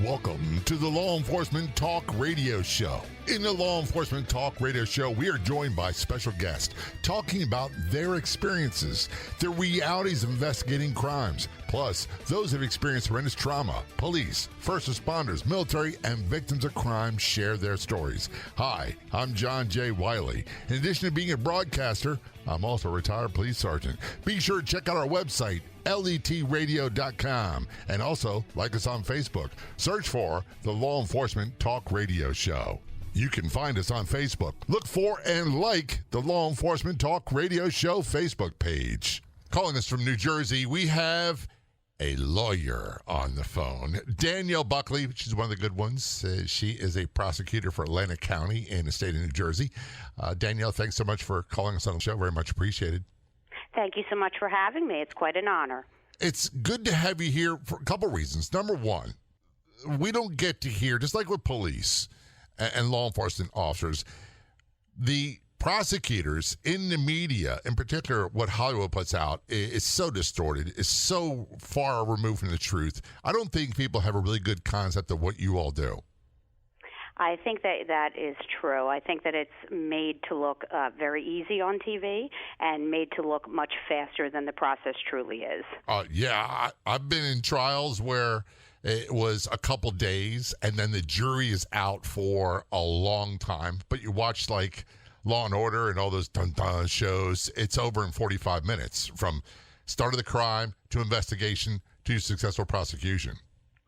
Welcome to the Law Enforcement Talk Radio Show. In the Law Enforcement Talk Radio Show, we are joined by special guests talking about their experiences, the realities of investigating crimes, plus those who have experienced horrendous trauma. Police, first responders, military, and victims of crime share their stories. Hi, I'm John J. Wiley. In addition to being a broadcaster, I'm also a retired police sergeant. Be sure to check out our website, letradio.com, and also like us on Facebook. Search for the Law Enforcement Talk Radio Show. You can find us on Facebook. Look for and like the Law Enforcement Talk Radio Show Facebook page. Calling us from New Jersey, we have a lawyer on the phone. Danielle Buckley, she's one of the good ones. She is a prosecutor for Atlantic County in the state of New Jersey. Danielle, thanks so much for calling us on the show. Very much appreciated. Thank you so much for having me. It's quite an honor. It's good to have you here for a couple reasons. Number one, we don't get to hear, just like with police and law enforcement officers, the prosecutors in the media, in particular what Hollywood puts out, is so distorted, is so far removed from the truth. I don't think people have a really good concept of what you all do. I think that is true. I think that it's made to look very easy on TV and made to look much faster than the process truly is. I've been in trials where it was a couple days and then the jury is out for a long time. But you watch like Law and Order and all those dun-dun shows, it's over in 45 minutes from start of the crime to investigation to successful prosecution.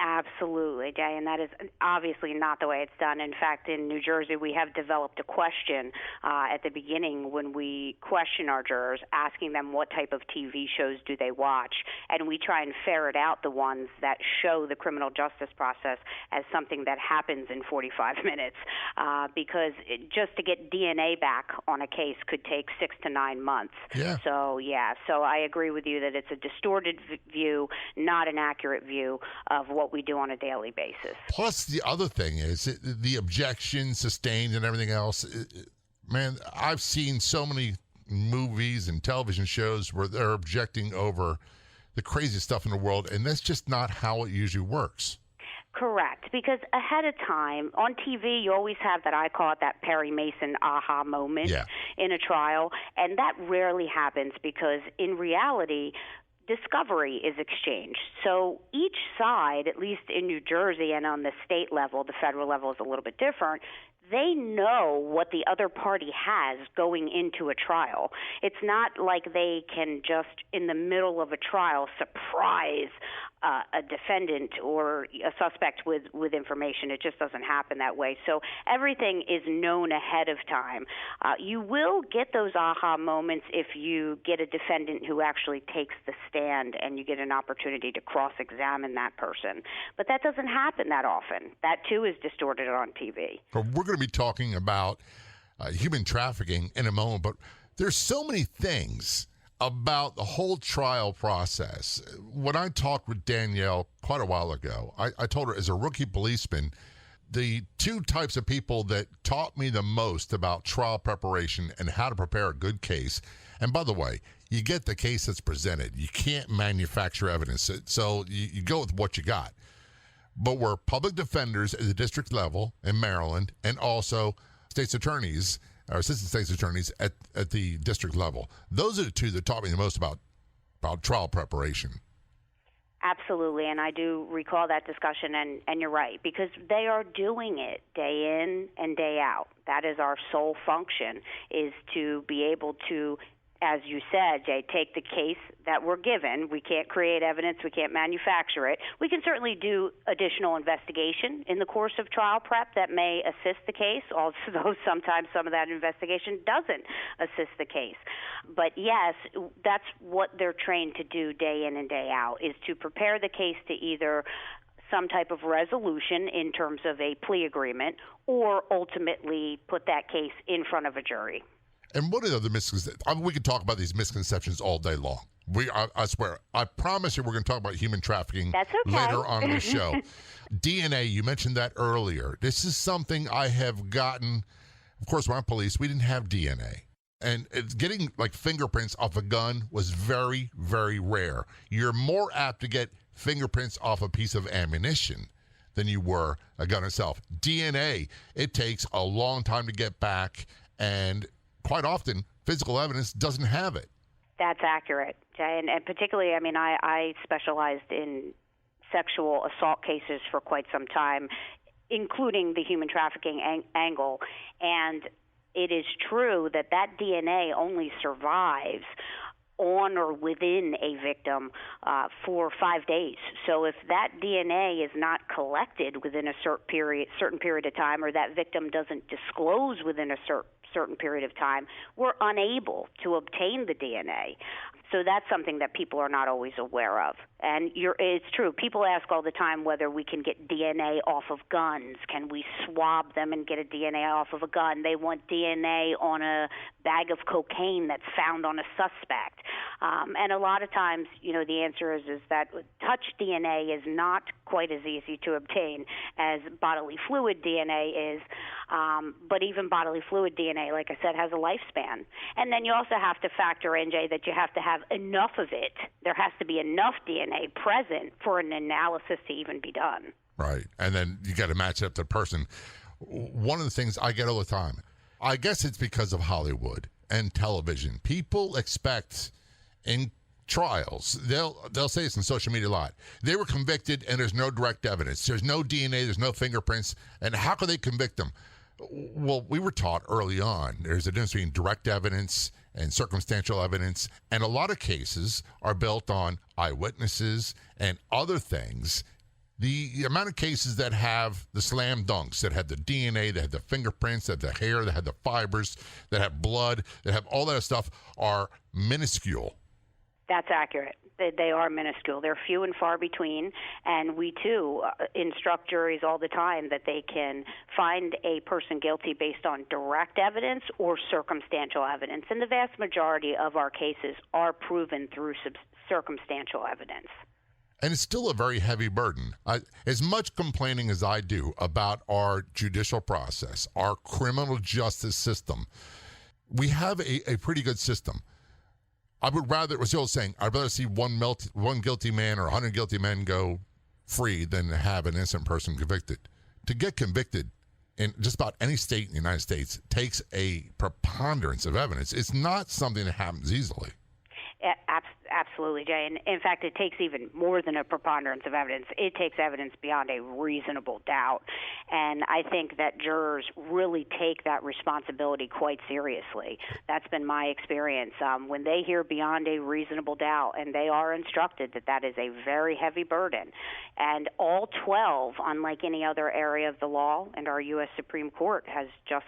Absolutely, Jay, and that is obviously not the way it's done. In fact, in New Jersey, we have developed a question at the beginning when we question our jurors, asking them what type of TV shows do they watch, and we try and ferret out the ones that show the criminal justice process as something that happens in 45 minutes, because just to get DNA back on a case could take 6 to 9 months. So I agree with you that it's a distorted view, not an accurate view of what we do on a daily basis. Plus, the other thing is the objection sustained and everything else. Man, I've seen so many movies and television shows where they're objecting over the craziest stuff in the world, and that's just not how it usually works. Correct, because ahead of time, on TV, you always have that, I call it that Perry Mason aha moment in a trial, and that rarely happens because in reality, discovery is exchanged. So each side, at least in New Jersey and on the state level, the federal level is a little bit different, they know what the other party has going into a trial. It's not like they can just, in the middle of a trial, surprise a defendant or a suspect with information. It just doesn't happen that way. So everything is known ahead of time. You will get those aha moments if you get a defendant who actually takes the stand and you get an opportunity to cross-examine that person. But that doesn't happen that often. That, too, is distorted on TV. We're going to be talking about human trafficking in a moment, but there's so many things about the whole trial process. When I talked with Danielle quite a while ago, I told her as a rookie policeman, the two types of people that taught me the most about trial preparation and how to prepare a good case, and by the way, you get the case that's presented. You can't manufacture evidence, so you go with what you got. But we're public defenders at the district level in Maryland and also state's attorneys or assistant state's attorneys at the district level. Those are the two that taught me the most about trial preparation. Absolutely, and I do recall that discussion, and you're right, because they are doing it day in and day out. That is our sole function, is to be able to, as you said, Jay, take the case that we're given. We can't create evidence. We can't manufacture it. We can certainly do additional investigation in the course of trial prep that may assist the case, although sometimes some of that investigation doesn't assist the case. But, yes, that's what they're trained to do day in and day out, is to prepare the case to either some type of resolution in terms of a plea agreement or ultimately put that case in front of a jury. And what are the other misconceptions? I mean, we could talk about these misconceptions all day long. I swear. I promise you we're going to talk about human trafficking later on in the show. DNA, you mentioned that earlier. This is something I have gotten. Of course, when I'm police, we didn't have DNA. And getting like fingerprints off a gun was very, very rare. You're more apt to get fingerprints off a piece of ammunition than you were a gun itself. DNA, it takes a long time to get back, and quite often physical evidence doesn't have it. That's accurate, Jay. And particularly, I mean, I specialized in sexual assault cases for quite some time, including the human trafficking angle. And it is true that DNA only survives on or within a victim for 5 days. So if that DNA is not collected within a certain period of time, or that victim doesn't disclose within a certain period of time, we're unable to obtain the DNA. So that's something that people are not always aware of. And it's true. People ask all the time whether we can get DNA off of guns. Can we swab them and get a DNA off of a gun? They want DNA on a bag of cocaine that's found on a suspect. And a lot of times, the answer is that touch DNA is not quite as easy to obtain as bodily fluid DNA is. But even bodily fluid DNA, like I said, has a lifespan. And then you also have to factor in, Jay, that you have to have enough of it. There has to be enough DNA present for an analysis to even be done. Right. And then you got to match up the person. One of the things I get all the time, I guess it's because of Hollywood and television. People expect in trials, they'll say this in social media a lot. They were convicted and there's no direct evidence. There's no DNA, there's no fingerprints. And how could they convict them? Well, we were taught early on there's a difference between direct evidence and circumstantial evidence, and a lot of cases are built on eyewitnesses and other things. The amount of cases that have the slam dunks, that had the DNA, that had the fingerprints, that had the hair, that had the fibers, that have blood, that have all that stuff are minuscule. That's accurate. They are minuscule. They're few and far between, and we, too, instruct juries all the time that they can find a person guilty based on direct evidence or circumstantial evidence, and the vast majority of our cases are proven through circumstantial evidence. And it's still a very heavy burden. As much complaining as I do about our judicial process, our criminal justice system, we have a pretty good system. I would rather, it was the old saying, I'd rather see one guilty man or 100 guilty men go free than to have an innocent person convicted. To get convicted in just about any state in the United States takes a preponderance of evidence. It's not something that happens easily. Absolutely, Jay. And in fact, it takes even more than a preponderance of evidence. It takes evidence beyond a reasonable doubt. And I think that jurors really take that responsibility quite seriously. That's been my experience. When they hear beyond a reasonable doubt, and they are instructed that is a very heavy burden. And all 12, unlike any other area of the law, and our U.S. Supreme Court has just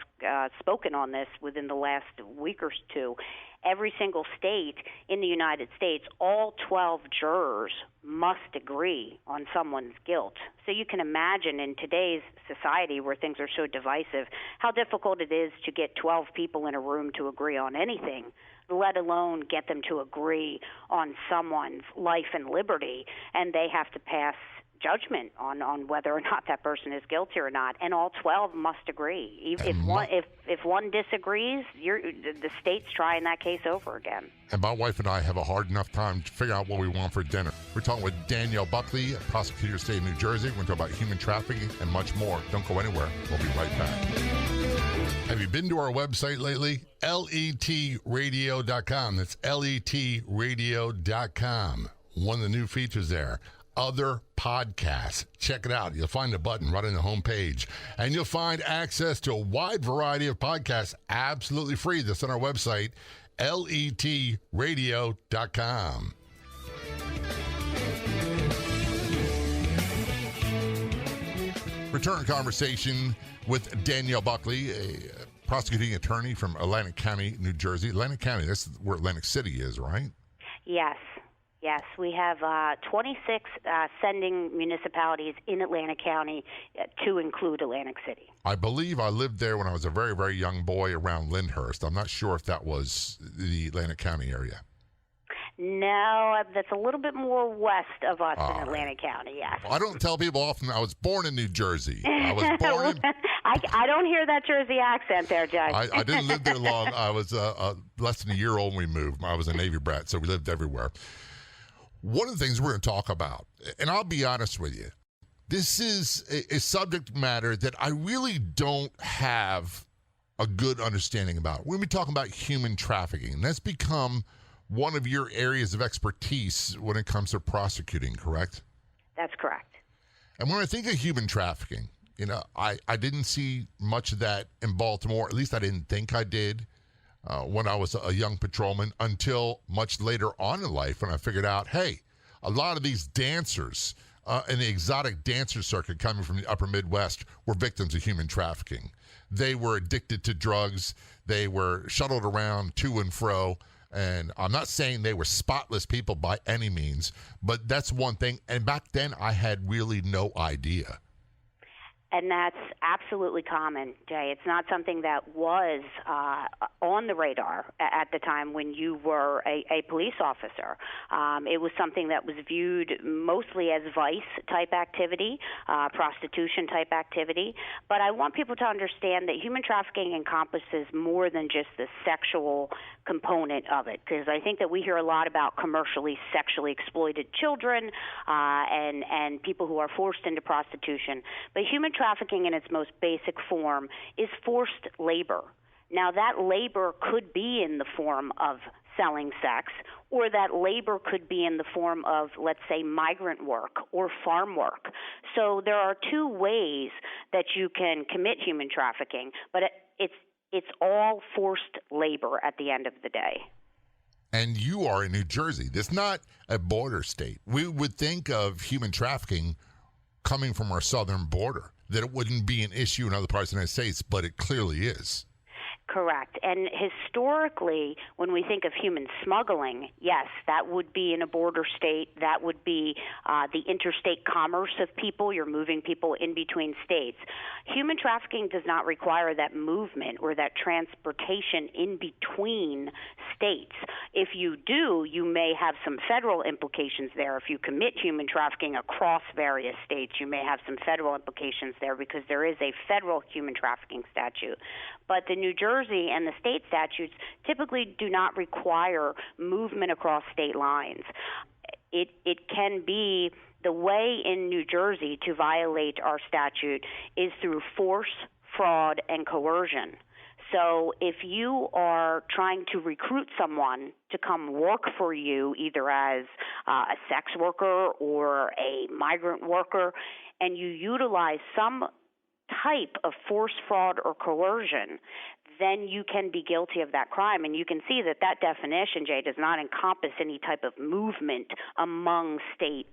spoken on this within the last week or two, every single state in the United States, all 12 jurors must agree on someone's guilt. So you can imagine in today's society where things are so divisive, how difficult it is to get 12 people in a room to agree on anything, let alone get them to agree on someone's life and liberty, and they have to pass judgment on whether or not that person is guilty or not, and all 12 must agree. If one disagrees, the state's trying that case over again. And my wife and I have a hard enough time to figure out what we want for dinner. We're talking with Danielle Buckley, a prosecutor of the state of New Jersey. We're going to talk about human trafficking and much more. Don't go anywhere. We'll be right back. Have you been to our website lately? letradio.com. That's letradio.com. One of the new features there. Other podcasts. Check it out. You'll find a button right on the homepage. And you'll find access to a wide variety of podcasts absolutely free. That's on our website, letradio.com. Return conversation with Danielle Buckley, a prosecuting attorney from Atlantic County, New Jersey. Atlantic County, that's where Atlantic City is, right? Yes. Yes, we have 26 sending municipalities in Atlantic County to include Atlantic City. I believe I lived there when I was a very, very young boy around Lyndhurst. I'm not sure if that was the Atlantic County area. No, that's a little bit more west of us in Atlantic County, yes. I don't tell people often I was born in New Jersey. I was born in... I don't hear that Jersey accent there, Judge. I didn't live there long. I was less than a year old when we moved. I was a Navy brat, so we lived everywhere. One of the things we're going to talk about, and I'll be honest with you, This is a subject matter that I really don't have a good understanding about. We're going to be talking about human trafficking, and that's become one of your areas of expertise when it comes to prosecuting, correct? That's correct. And when I think of human trafficking, I didn't see much of that in Baltimore. At least I didn't think I did when I was a young patrolman until much later on in life when I figured out, hey, a lot of these dancers in the exotic dancer circuit coming from the upper Midwest were victims of human trafficking. They were addicted to drugs. They were shuttled around to and fro. And I'm not saying they were spotless people by any means, but that's one thing. And back then, I had really no idea. And that's absolutely common, Jay. It's not something that was on the radar at the time when you were a police officer. It was something that was viewed mostly as vice-type activity, prostitution-type activity. But I want people to understand that human trafficking encompasses more than just the sexual component of it, because I think that we hear a lot about commercially sexually exploited children and people who are forced into prostitution. But human trafficking in its most basic form is forced labor. Now, that labor could be in the form of selling sex, or that labor could be in the form of, let's say, migrant work or farm work. So there are two ways that you can commit human trafficking, but it's all forced labor at the end of the day. And you are in New Jersey. This is not a border state. We would think of human trafficking coming from our southern border, that it wouldn't be an issue in other parts of the United States, but it clearly is. Correct. And historically, when we think of human smuggling, yes, that would be in a border state. That would be the interstate commerce of people. You're moving people in between states. Human trafficking does not require that movement or that transportation in between states. If you do, you may have some federal implications there. If you commit human trafficking across various states, you may have some federal implications there because there is a federal human trafficking statute. But the New Jersey and the state statutes typically do not require movement across state lines. It can be the way in New Jersey to violate our statute is through force, fraud, and coercion. So if you are trying to recruit someone to come work for you, either as a sex worker or a migrant worker, and you utilize some type of force, fraud, or coercion, then you can be guilty of that crime. And you can see that that definition, Jay, does not encompass any type of movement among state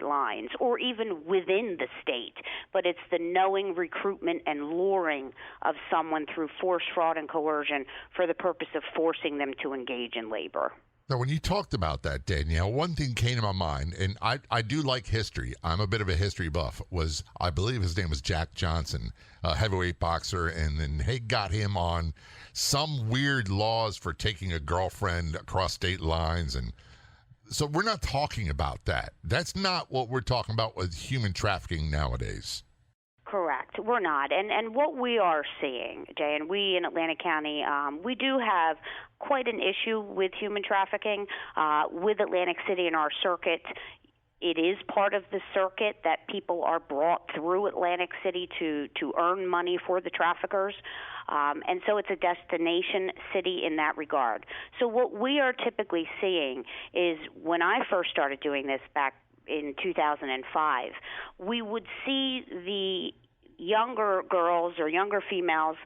lines or even within the state. But it's the knowing recruitment and luring of someone through force, fraud, and coercion for the purpose of forcing them to engage in labor. Now, when you talked about that, Danielle, one thing came to my mind, and I do like history. I'm a bit of a history buff. I believe his name was Jack Johnson, a heavyweight boxer, and then Haig got him on some weird laws for taking a girlfriend across state lines. And so we're not talking about that. That's not what we're talking about with human trafficking nowadays. Correct. We're not. And what we are seeing, Jay, and we in Atlantic County, we do have quite an issue with human trafficking with Atlantic City and our circuit. It is part of the circuit that people are brought through Atlantic City to earn money for the traffickers. And so it's a destination city in that regard. So what we are typically seeing is when I first started doing this back in 2005, we would see the younger girls or younger females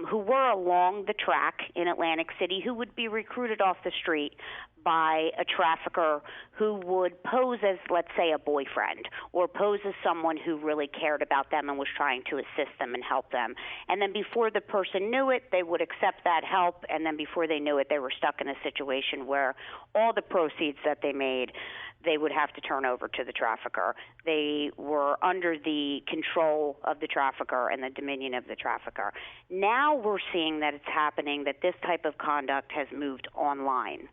who were along the track in Atlantic City who would be recruited off the street by a trafficker who would pose as, let's say, a boyfriend or pose as someone who really cared about them and was trying to assist them and help them. And then before the person knew it, they would accept that help, and then before they knew it, they were stuck in a situation where all the proceeds that they made, they would have to turn over to the trafficker. They were under the control of the trafficker and the dominion of the trafficker. Now we're seeing that it's happening, that this type of conduct has moved online.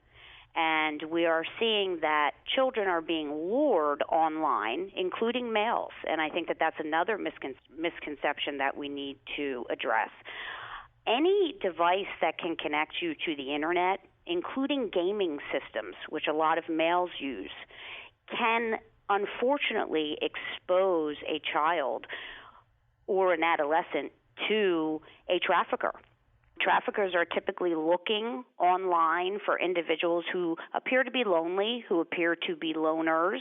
And we are seeing that children are being lured online, including males. And I think that that's another misconception that we need to address. Any device that can connect you to the Internet, including gaming systems, which a lot of males use, can unfortunately expose a child or an adolescent to a trafficker. Traffickers are typically looking online for individuals who appear to be lonely, who appear to be loners.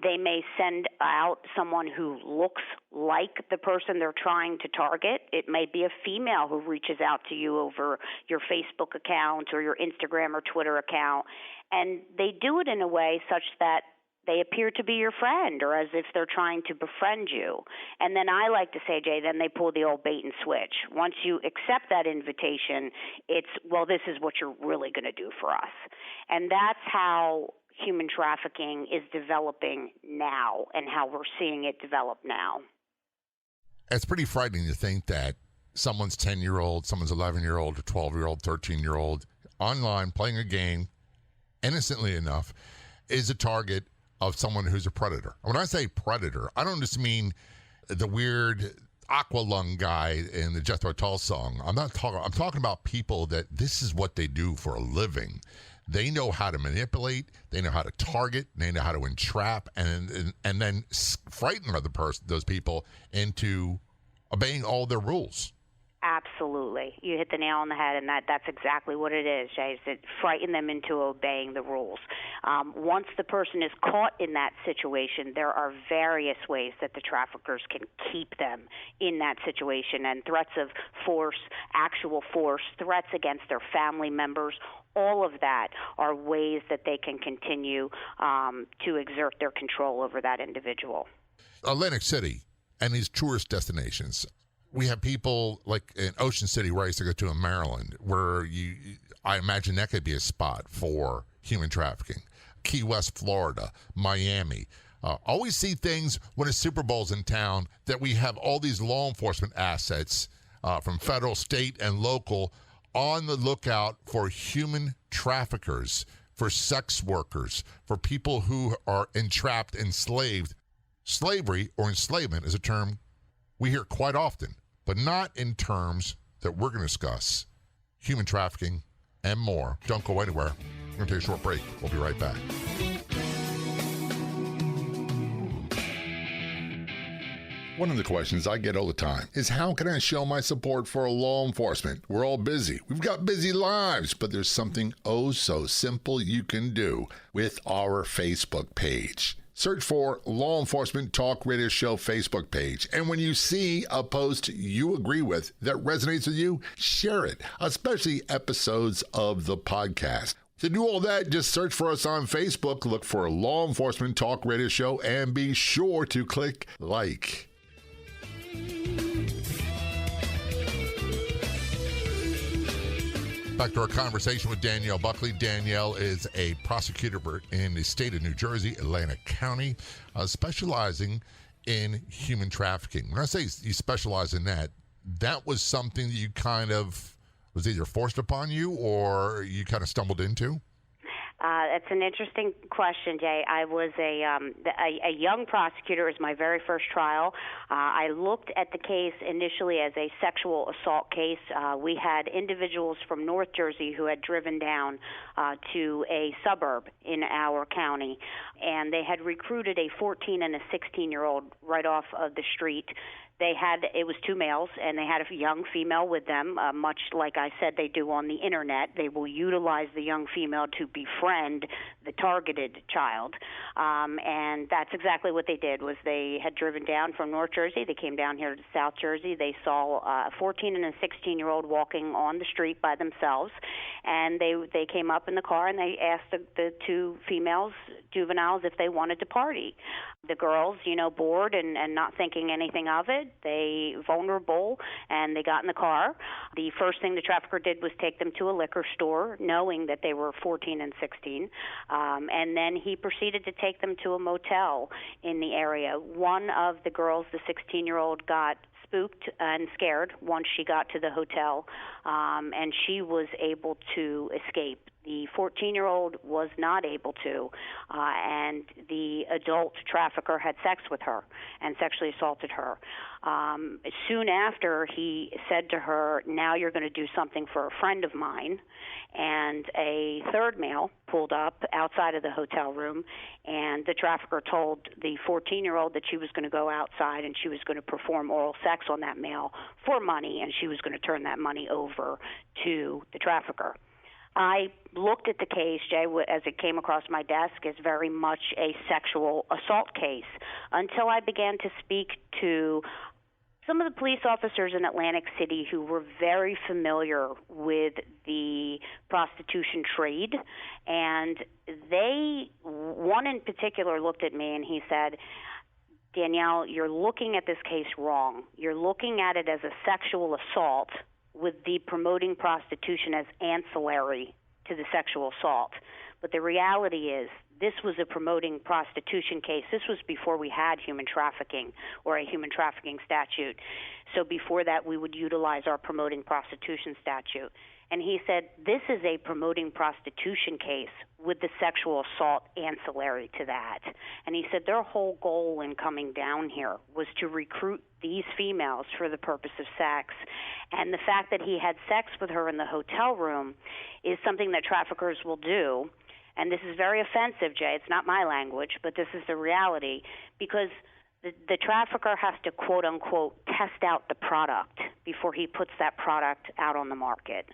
They may send out someone who looks like the person they're trying to target. It may be a female who reaches out to you over your Facebook account or your Instagram or Twitter account, and they do it in a way such that they appear to be your friend, or as if they're trying to befriend you. And then I like to say, Jay, then they pull the old bait and switch. Once you accept that invitation, it's, well, this is what you're really going to do for us. And that's how human trafficking is developing now and how we're seeing it develop now. It's pretty frightening to think that someone's 10-year-old, someone's 11-year-old, or 12-year-old, 13-year-old, online playing a game, innocently enough, is a target of someone who's a predator. When I say predator, I don't just mean the weird aqua lung guy in the Jethro Tull song. I'm talking about people that this is what they do for a living. They know how to manipulate, they know how to target, they know how to entrap, and then frighten those people into obeying all their rules. Absolutely. You hit the nail on the head, and that's exactly what it is, Jay, is to frighten them into obeying the rules. Once the person is caught in that situation, there are various ways that the traffickers can keep them in that situation, and threats of force, actual force, threats against their family members, all of that are ways that they can continue to exert their control over that individual. Atlantic City and these tourist destinations, we have people like in Ocean City, where I used to go to in Maryland, where I imagine that could be a spot for human trafficking. Key West, Florida, Miami. Always see things when a Super Bowl's in town that we have all these law enforcement assets from federal, state, and local on the lookout for human traffickers, for sex workers, for people who are entrapped, enslaved. Slavery or enslavement is a term we hear quite often, but not in terms that we're going to discuss. Human trafficking and more. Don't go anywhere. We're going to take a short break. We'll be right back. One of the questions I get all the time is, how can I show my support for law enforcement? We're all busy. We've got busy lives, but there's something oh so simple you can do with our Facebook page. Search for Law Enforcement Talk Radio Show Facebook page. And when you see a post you agree with that resonates with you, share it, especially episodes of the podcast. To do all that, just search for us on Facebook, look for Law Enforcement Talk Radio Show, and be sure to click like. Back to our conversation with Danielle Buckley. Danielle is a prosecutor in the state of New Jersey, Atlantic County, specializing in human trafficking. When I say you specialize in that was something that you kind of was either forced upon you or you kind of stumbled into? That's an interesting question, Jay. I was a young prosecutor. It was my very first trial. I looked at the case initially as a sexual assault case. We had individuals from North Jersey who had driven down to a suburb in our county, and they had recruited a 14 and a 16-year-old right off of the street. It was two males, and they had a young female with them, much like I said they do on the internet. They will utilize the young female to befriend the targeted child. And that's exactly what they did, was they had driven down from North Jersey. They came down here to South Jersey. They saw a 14 and a 16-year-old walking on the street by themselves, and they came up in the car, and they asked the two females, juveniles, if they wanted to party. The girls, bored and not thinking anything of it, they vulnerable, and they got in the car. The first thing the trafficker did was take them to a liquor store, knowing that they were 14 and 16, and then he proceeded to take them to a motel in the area. One of the girls, the 16-year-old, got spooked and scared once she got to the hotel, and she was able to escape. The 14-year-old was not able to, and the adult trafficker had sex with her and sexually assaulted her. Soon after, he said to her, now you're going to do something for a friend of mine, and a third male pulled up outside of the hotel room, and the trafficker told the 14-year-old that she was going to go outside and she was going to perform oral sex on that male for money, and she was going to turn that money over to the trafficker. I looked at the case, Jay, as it came across my desk, as very much a sexual assault case until I began to speak to some of the police officers in Atlantic City who were very familiar with the prostitution trade, and one in particular looked at me and he said, Danielle, you're looking at this case wrong. You're looking at it as a sexual assault with the promoting prostitution as ancillary to the sexual assault. But the reality is this was a promoting prostitution case. This was before we had human trafficking or a human trafficking statute. So before that, we would utilize our promoting prostitution statute. And he said, this is a promoting prostitution case with the sexual assault ancillary to that. And he said their whole goal in coming down here was to recruit these females for the purpose of sex. And the fact that he had sex with her in the hotel room is something that traffickers will do. And this is very offensive, Jay. It's not my language, but this is the reality, because the trafficker has to, quote unquote, test out the product before he puts that product out on the market.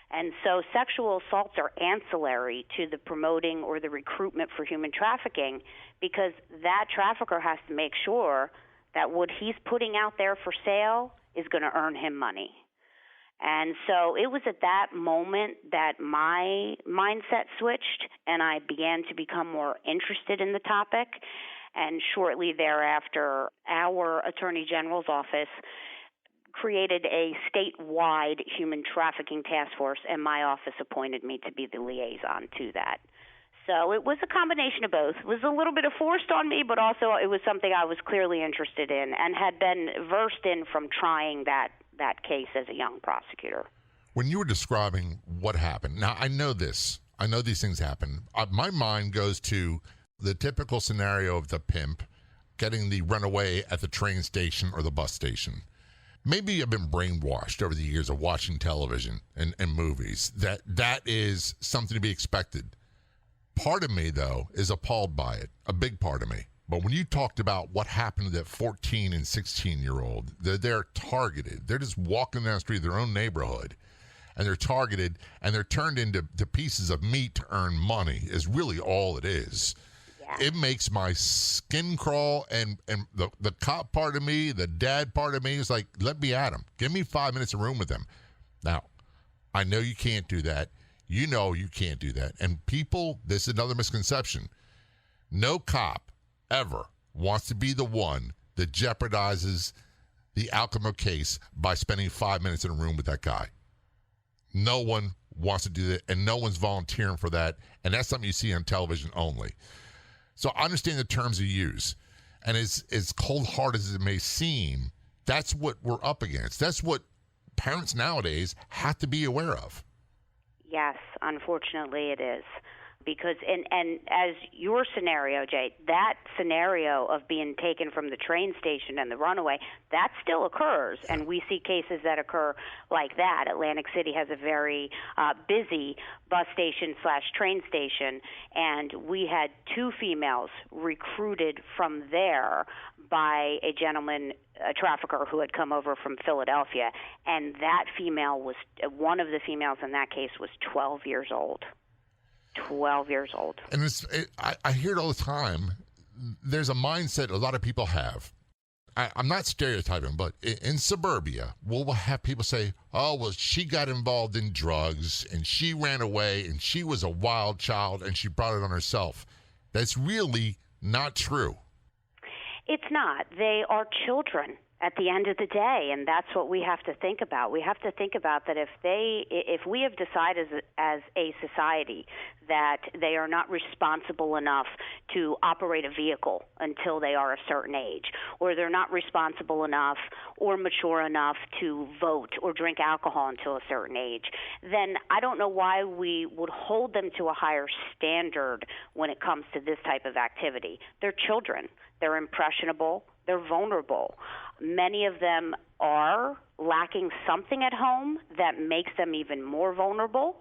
And so sexual assaults are ancillary to the promoting or the recruitment for human trafficking, because that trafficker has to make sure that what he's putting out there for sale is going to earn him money. And so it was at that moment that my mindset switched and I began to become more interested in the topic. And shortly thereafter, our Attorney General's office created a statewide human trafficking task force, and my office appointed me to be the liaison to that. So it was a combination of both. It was a little bit of forced on me, but also it was something I was clearly interested in and had been versed in from trying that case as a young prosecutor. When you were describing what happened, now I know this. I know these things happen. My mind goes to the typical scenario of the pimp getting the runaway at the train station or the bus station. Maybe I've been brainwashed over the years of watching television and movies that is something to be expected. Part of me, though, is appalled by it, a big part of me. But when you talked about what happened to that 14 and 16-year-old, they're targeted. They're just walking down the street of their own neighborhood, and they're targeted, and they're turned into pieces of meat to earn money is really all it is. Yeah. It makes my skin crawl, and the cop part of me, the dad part of me is like, let me at them. Give me 5 minutes of room with them. Now, I know you can't do that. You know you can't do that. And people, this is another misconception. No cop ever wants to be the one that jeopardizes the outcome of a case by spending 5 minutes in a room with that guy. No one wants to do that, and no one's volunteering for that, and that's something you see on television only. So I understand the terms you use, and as cold-hearted as it may seem, that's what we're up against. That's what parents nowadays have to be aware of. Yes, unfortunately it is. Because, and as your scenario, Jay, that scenario of being taken from the train station and the runaway, that still occurs. And we see cases that occur like that. Atlantic City has a very busy bus station / train station, and we had 2 females recruited from there by a gentleman, a trafficker who had come over from Philadelphia. And that female was, one of the females in that case was 12 years old. 12 years old. And I hear it all the time. There's a mindset a lot of people have. I'm not stereotyping, but in suburbia, we'll have people say, oh, well, she got involved in drugs and she ran away and she was a wild child and she brought it on herself. That's really not true. It's not. They are children. at the end of the day, and that's what we have to think about. We have to think about that if we have decided as a society that they are not responsible enough to operate a vehicle until they are a certain age, or they're not responsible enough or mature enough to vote or drink alcohol until a certain age, then I don't know why we would hold them to a higher standard when it comes to this type of activity. They're children. They're impressionable. They're vulnerable. Many of them are lacking something at home that makes them even more vulnerable.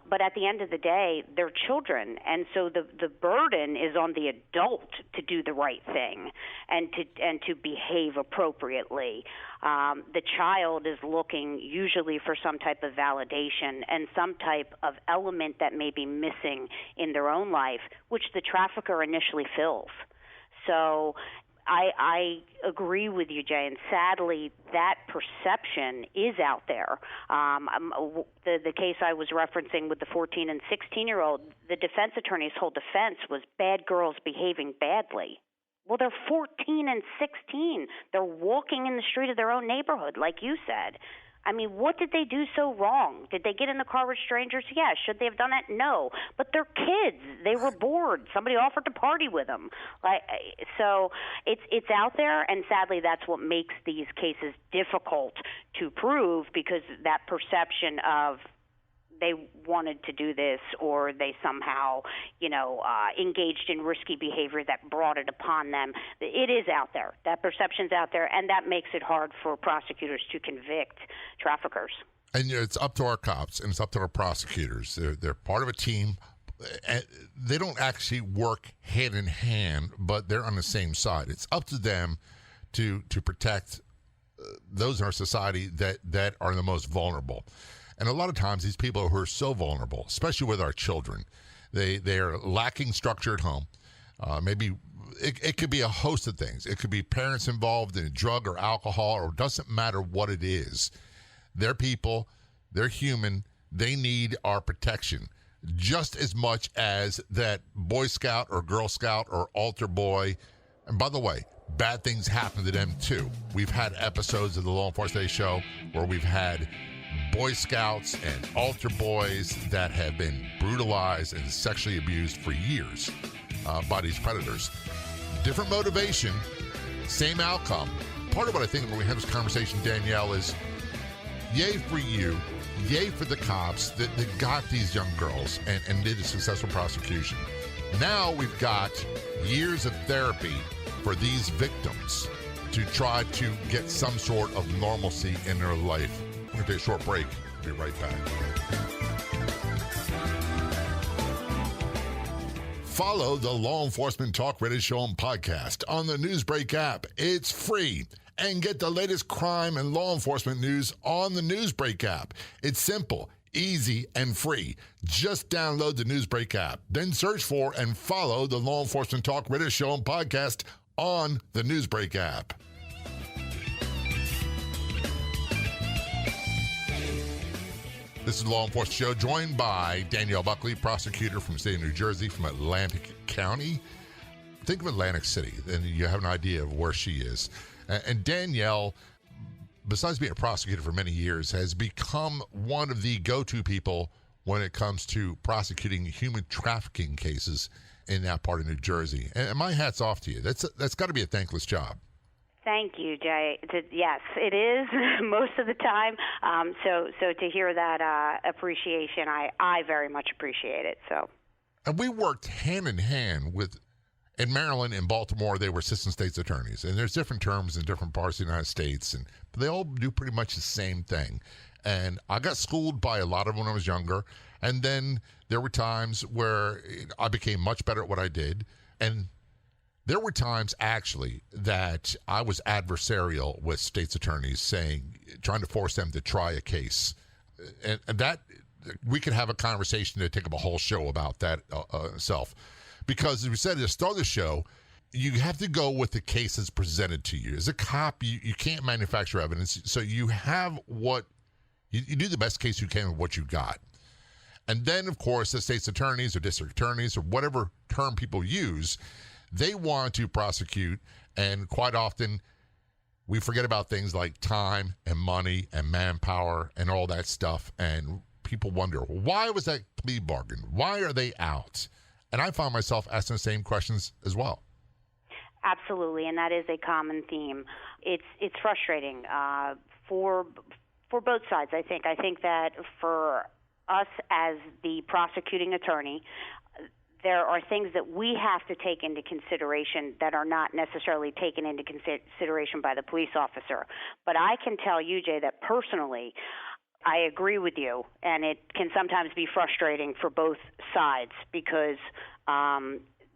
But at the end of the day, they're children, and so the burden is on the adult to do the right thing and to behave appropriately. The child is looking usually for some type of validation and some type of element that may be missing in their own life, which the trafficker initially fills. So I agree with you, Jay, and sadly, that perception is out there. The case I was referencing with the 14 and 16-year-old, the defense attorney's whole defense was bad girls behaving badly. Well, they're 14 and 16. They're walking in the street of their own neighborhood, like you said. I mean, what did they do so wrong? Did they get in the car with strangers? Yeah. Should they have done that? No. But they're kids. They were bored. Somebody offered to party with them. So it's out there, and sadly, that's what makes these cases difficult to prove, because that perception of they wanted to do this, or they somehow, engaged in risky behavior that brought it upon them. It is out there. That perception's out there, and that makes it hard for prosecutors to convict traffickers. And it's up to our cops, and it's up to our prosecutors. They're part of a team. And they don't actually work hand in hand, but they're on the same side. It's up to them to protect those in our society that are the most vulnerable. And a lot of times these people who are so vulnerable, especially with our children, they are lacking structure at home. Maybe it could be a host of things. It could be parents involved in drug or alcohol, or it doesn't matter what it is. They're people. They're human. They need our protection just as much as that Boy Scout or Girl Scout or altar boy. And by the way, bad things happen to them too. We've had episodes of the Law Enforcement Today show where we've had Boy Scouts and altar boys that have been brutalized and sexually abused for years by these predators. Different motivation, same outcome. Part of what I think when we have this conversation, Danielle, is yay for you, yay for the cops that got these young girls and did a successful prosecution. Now we've got years of therapy for these victims to try to get some sort of normalcy in their life. We're going to take a short break. We'll be right back. Follow the Law Enforcement Talk Radio Show and podcast on the Newsbreak app. It's free. And get the latest crime and law enforcement news on the Newsbreak app. It's simple, easy, and free. Just download the Newsbreak app. Then search for and follow the Law Enforcement Talk Radio Show and podcast on the Newsbreak app. This is the Law Enforcement Show, joined by Danielle Buckley, prosecutor from the state of New Jersey, from Atlantic County. Think of Atlantic City, and you have an idea of where she is. And Danielle, besides being a prosecutor for many years, has become one of the go-to people when it comes to prosecuting human trafficking cases in that part of New Jersey. And my hat's off to you. That's got to be a thankless job. Thank you, Jay. Yes, it is most of the time. So to hear that appreciation, I very much appreciate it. So, and we worked hand in hand with, in Maryland and Baltimore, they were assistant state's attorneys, and there's different terms in different parts of the United States, but they all do pretty much the same thing. And I got schooled by a lot of them when I was younger, and then there were times where I became much better at what I did, and there were times, actually, that I was adversarial with state's attorneys, trying to force them to try a case. And that, we could have a conversation to take up a whole show about that itself. Because, as we said at the start of the show, you have to go with the case that's presented to you. As a cop, you can't manufacture evidence, so you have you do the best case you can with what you got. And then, of course, the state's attorneys or district attorneys or whatever term people use, they want to prosecute, and quite often we forget about things like time and money and manpower and all that stuff. And people wonder, why was that plea bargain? Why are they out? And I find myself asking the same questions as well. Absolutely, and that is a common theme. It's frustrating for both sides, I think. I think that for us as the prosecuting attorney, there are things that we have to take into consideration that are not necessarily taken into consideration by the police officer. But I can tell you, Jay, that personally, I agree with you, and it can sometimes be frustrating for both sides because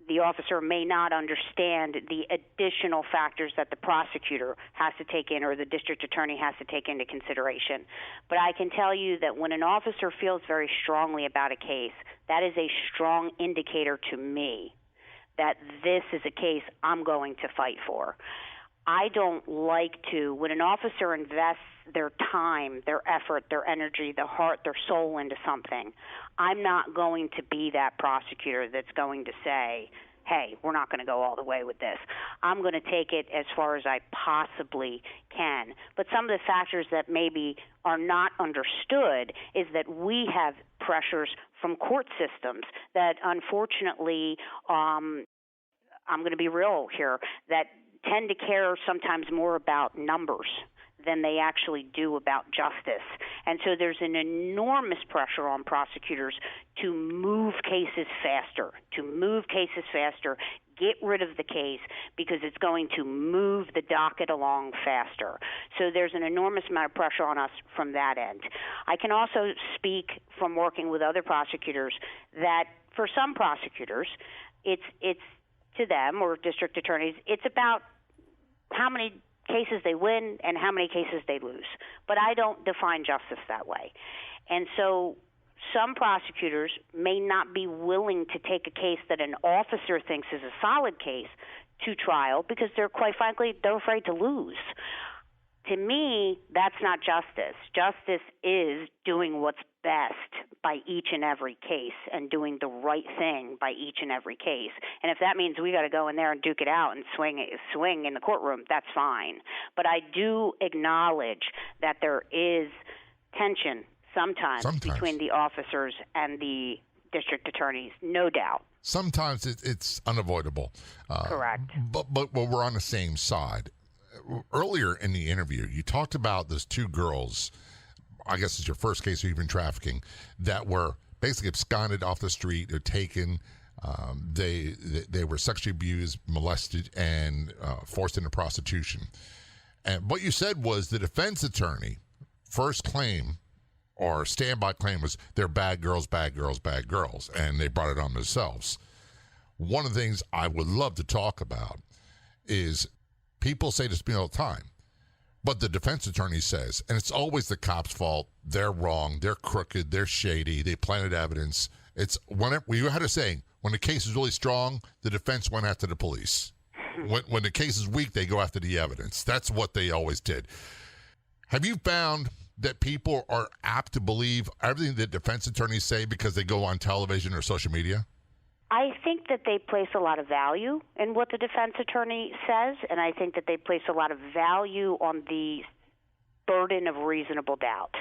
the officer may not understand the additional factors that the prosecutor has to take in or the district attorney has to take into consideration. But I can tell you that when an officer feels very strongly about a case, that is a strong indicator to me that this is a case I'm going to fight for. I don't like to, when an officer invests their time, their effort, their energy, their heart, their soul into something, I'm not going to be that prosecutor that's going to say, hey, we're not going to go all the way with this. I'm going to take it as far as I possibly can. But some of the factors that maybe are not understood is that we have pressures from court systems that unfortunately, I'm going to be real here, that tend to care sometimes more about numbers than they actually do about justice. And so there's an enormous pressure on prosecutors to move cases faster, get rid of the case because it's going to move the docket along faster. So there's an enormous amount of pressure on us from that end. I can also speak from working with other prosecutors that for some prosecutors, it's to them or district attorneys, it's about how many cases they win and how many cases they lose. But I don't define justice that way. And so some prosecutors may not be willing to take a case that an officer thinks is a solid case to trial because they're, quite frankly, they're afraid to lose. To me, that's not justice. Justice is doing what's best by each and every case and doing the right thing by each and every case. And if that means we got to go in there and duke it out and swing in the courtroom, that's fine. But I do acknowledge that there is tension sometimes between the officers and the district attorneys, no doubt. Sometimes it's unavoidable. Correct. But we're on the same side. Earlier in the interview, you talked about those two girls, I guess it's your first case of human trafficking, that were basically absconded off the street. They're taken. They were sexually abused, molested, and forced into prostitution. And what you said was the defense attorney first claim or standby claim was they're bad girls, and they brought it on themselves. One of the things I would love to talk about is people say this to me all the time, but the defense attorney says, and it's always the cop's fault, they're wrong, they're crooked, they're shady, they planted evidence. It's whenever we had a saying, when the case is really strong, the defense went after the police. When the case is weak, they go after the evidence. That's what they always did. Have you found that people are apt to believe everything that defense attorneys say because they go on television or social media? I think that they place a lot of value in what the defense attorney says, and I think that they place a lot of value on the burden of reasonable doubt.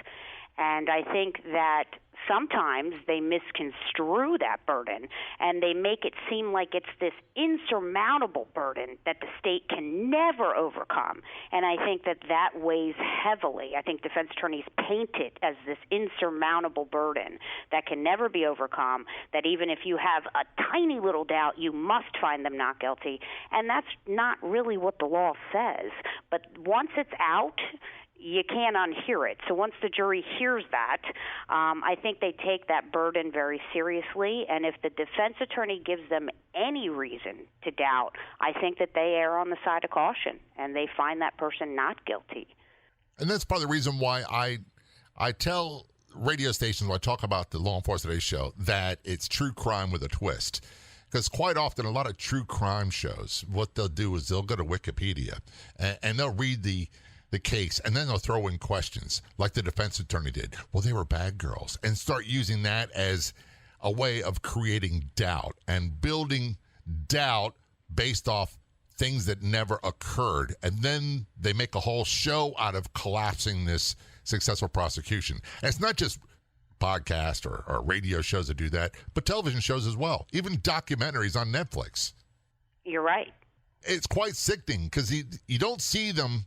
And I think that sometimes they misconstrue that burden, and they make it seem like it's this insurmountable burden that the state can never overcome. And I think that that weighs heavily. I think defense attorneys paint it as this insurmountable burden that can never be overcome, that even if you have a tiny little doubt, you must find them not guilty. And that's not really what the law says. But once it's out, you can't unhear it. So once the jury hears that, I think they take that burden very seriously. And if the defense attorney gives them any reason to doubt, I think that they err on the side of caution and they find that person not guilty. And that's part of the reason why I tell radio stations when I talk about the Law Enforcement Today show that it's true crime with a twist. Because quite often a lot of true crime shows, what they'll do is they'll go to Wikipedia and they'll read the case, and then they'll throw in questions like the defense attorney did. Well, they were bad girls, and start using that as a way of creating doubt and building doubt based off things that never occurred. And then they make a whole show out of collapsing this successful prosecution. And it's not just podcasts or radio shows that do that, but television shows as well, even documentaries on Netflix. You're right. It's quite sickening because you don't see them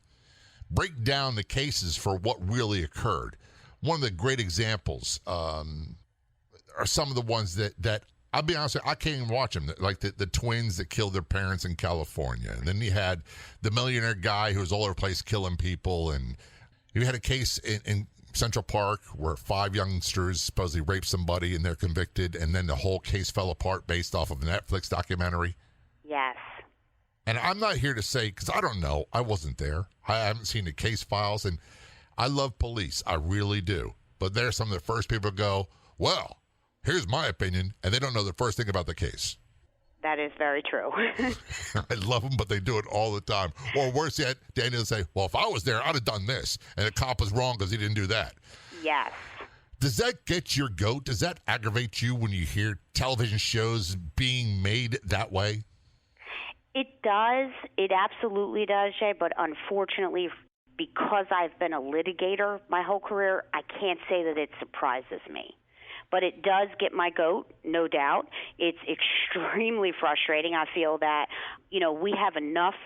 break down the cases for what really occurred. One of the great examples are some of the ones that I'll be honest with you, I can't even watch them, like the twins that killed their parents in California. And then you had the millionaire guy who was all over the place killing people. And you had a case in Central Park where 5 youngsters supposedly raped somebody and they're convicted. And then the whole case fell apart based off of a Netflix documentary. Yes. And I'm not here to say, because I don't know, I wasn't there. I haven't seen the case files, and I love police. I really do. But they're some of the first people to go, well, here's my opinion, and they don't know the first thing about the case. That is very true. I love them, but they do it all the time. Or worse yet, Daniel will say, well, if I was there, I'd have done this, and the cop was wrong because he didn't do that. Yes. Does that get your goat? Does that aggravate you when you hear television shows being made that way? It does. It absolutely does, Jay. But unfortunately, because I've been a litigator my whole career, I can't say that it surprises me. But it does get my goat, no doubt. It's extremely frustrating. I feel that, we have enough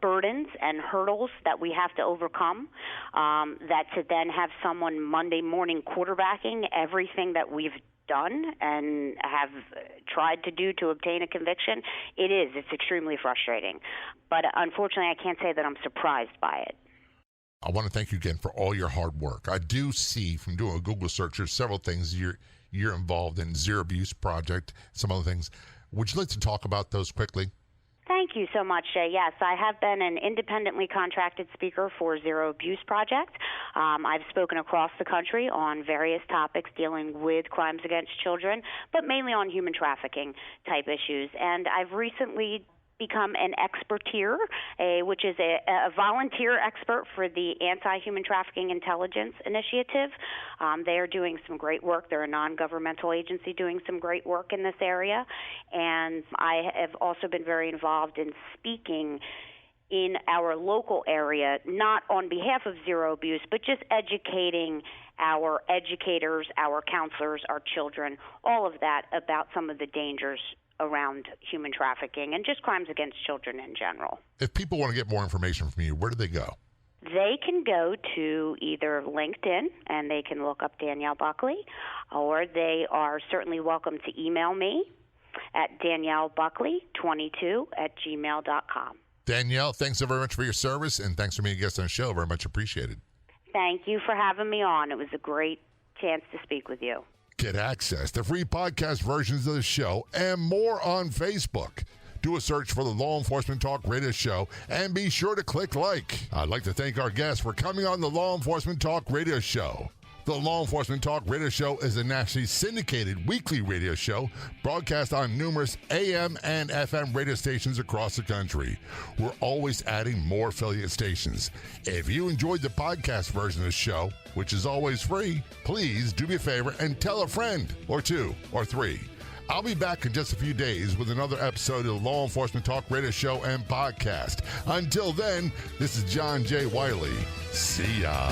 burdens and hurdles that we have to overcome, that to then have someone Monday morning quarterbacking everything that we've done and have tried to do to obtain a conviction, it's extremely frustrating. But unfortunately, I can't say that I'm surprised by it. I want to thank you again for all your hard work. I do see from doing a Google search, there's several things you're involved in, Zero Abuse Project, some other things. Would you like to talk about those quickly? Thank you so much, Jay. Yes, I have been an independently contracted speaker for Zero Abuse Project. I've spoken across the country on various topics dealing with crimes against children, but mainly on human trafficking type issues. And I've recently become an experteer, which is a volunteer expert for the Anti-Human Trafficking Intelligence Initiative. They are doing some great work. They're a non-governmental agency doing some great work in this area. And I have also been very involved in speaking in our local area, not on behalf of Zero Abuse, but just educating our educators, our counselors, our children, all of that about some of the dangers around human trafficking and just crimes against children in general. If people want to get more information from you, where do they go? They can go to either LinkedIn and they can look up Danielle Buckley, or they are certainly welcome to email me at daniellebuckley22@gmail.com. Danielle, thanks so very much for your service, and thanks for being a guest on the show. Very much appreciated. Thank you for having me on. It was a great chance to speak with you. Get access to free podcast versions of the show and more on Facebook. Do a search for the Law Enforcement Talk Radio Show and be sure to click like. I'd like to thank our guests for coming on the Law Enforcement Talk Radio Show. The Law Enforcement Talk Radio Show is a nationally syndicated weekly radio show broadcast on numerous AM and FM radio stations across the country. We're always adding more affiliate stations. If you enjoyed the podcast version of the show, which is always free, please do me a favor and tell a friend or 2 or 3. I'll be back in just a few days with another episode of the Law Enforcement Talk Radio Show and Podcast. Until then, this is John J. Wiley. See ya.